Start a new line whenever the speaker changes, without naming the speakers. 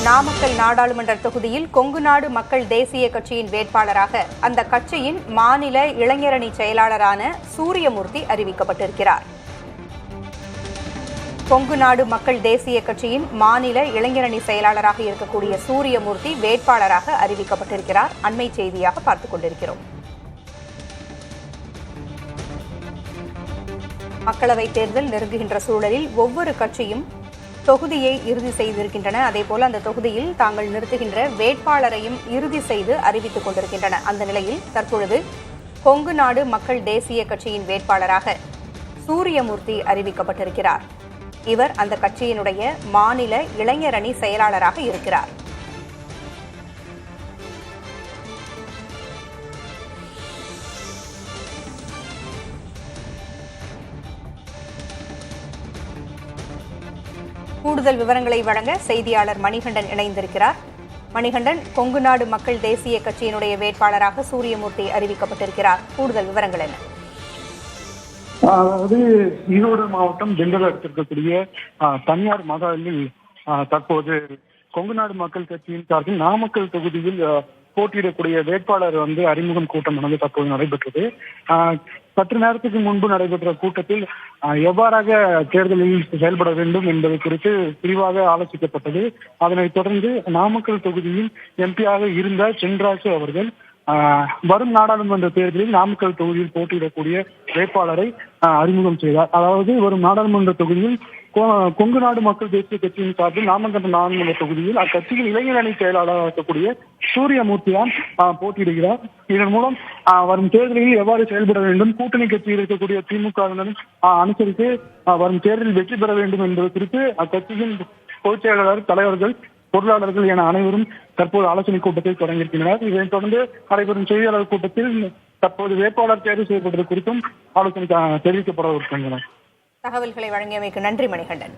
நாமக்கல் நாடாளுமன்ற தொகுதியில் கொங்கு நாடு மக்கள் தேசிய கட்சியின் வேட்பாளராக அந்த கட்சியின் மாநில இளைஞரணி செயலாளரான சூரியமூர்த்தி அறிவிக்கப்பட்டிருக்கிறார். கொங்கு நாடு மக்கள் தேசிய கட்சியின் மாநில இளைஞரணி செயலாளராக இருக்கக்கூடிய சூரியமூர்த்தி வேட்பாளராக அறிவிக்கப்பட்டிருக்கிறார். அண்மை செய்தியாக பார்த்துக் கொண்டிருக்கிறோம். மக்களவைத் தேர்தல் நெருங்குகின்ற சூழலில் ஒவ்வொரு கட்சியும் தொகுதியை இறுதி செய்திருக்கின்றன. அதேபோல அந்த தொகுதியில் தாங்கள் நிறுத்துகின்ற வேட்பாளரையும் இறுதி செய்து அறிவித்துக் கொண்டிருக்கின்றன. அந்த நிலையில் தற்பொழுது கொங்கு நாடு மக்கள் தேசிய கட்சியின் வேட்பாளராக சூரியமூர்த்தி அறிவிக்கப்பட்டிருக்கிறார். இவர் அந்த கட்சியினுடைய மாநில இளைஞரணி செயலாளராக இருக்கிறார். கூடுதல் விவரங்களை வழங்க செய்தியாளர் மணிகண்டன் இணைந்திருக்கிறார். மணிகண்டன், கொங்கு நாடு மக்கள் தேசிய கட்சியினுடைய வேட்பாளராக சூரியமூர்த்தி அறிவிக்கப்பட்டிருக்கிறார். கூடுதல் விவரங்கள் என்ன?
அதாவது ஈரோடு மாவட்டம் திண்டுக்கல் இருக்கக்கூடிய தனியார் மகாலில் தற்போது கொங்கு நாடு மக்கள் கட்சியின் சார்பில் நாமக்கல் தொகுதியில் போட்டியிடக்கூடிய வேட்பாளர் அறிமுகம் கூட்டம் தற்போது நடைபெற்றது. சற்று நேரத்துக்கு முன்பு நடைபெற்ற கூட்டத்தில் எவ்வாறாக தேர்தலில் செயல்பட வேண்டும் என்பது குறித்து விரிவாக ஆலோசிக்கப்பட்டது. அதனைத் தொடர்ந்து நாமக்கல் தொகுதியில் எம்பியாக இருந்த சென்ராசு அவர்கள் வரும் நாடாளுமன்ற தேர்தலில் நாமக்கல் தொகுதியில் போட்டியிடக்கூடிய வேட்பாளரை அறிமுகம் செய்தார். அதாவது வரும் நாடாளுமன்ற தொகுதியில் கொங்கு நாடு மக்கள் தேசிய கட்சியின் சார்பில் நாமக்கல் நாடாளுமன்ற தொகுதியில் அக்கட்சியின் இளைஞரணி செயலாளராக இருக்கக்கூடிய சூரியமூர்த்தி தான் போட்டியிடுகிறார். இதன் மூலம் வரும் தேர்தலில் எவ்வாறு செயல்பட வேண்டும், கூட்டணி கட்சியில் இருக்கக்கூடிய திமுகவினரும் அனுசரித்து வரும் தேர்தலில் வெற்றி பெற வேண்டும் என்பது குறித்து அக்கட்சியின் பொதுச் செயலாளர், தலைவர்கள், பொருளாளர்கள் என அனைவரும் தற்போது ஆலோசனை கூட்டத்தை தொடங்கியிருக்கின்றனர். இதனைத் தொடர்ந்து நடைபெறும் செய்தியாளர் கூட்டத்தில் தற்போது வேட்பாளர் தேர்வு செய்யப்பட்டது குறித்தும் ஆலோசனை தெரிவிக்கப்பட இருக்கின்றனர்.
தகவல்களை வழங்கியமைக்கு நன்றி மணிகண்டன்.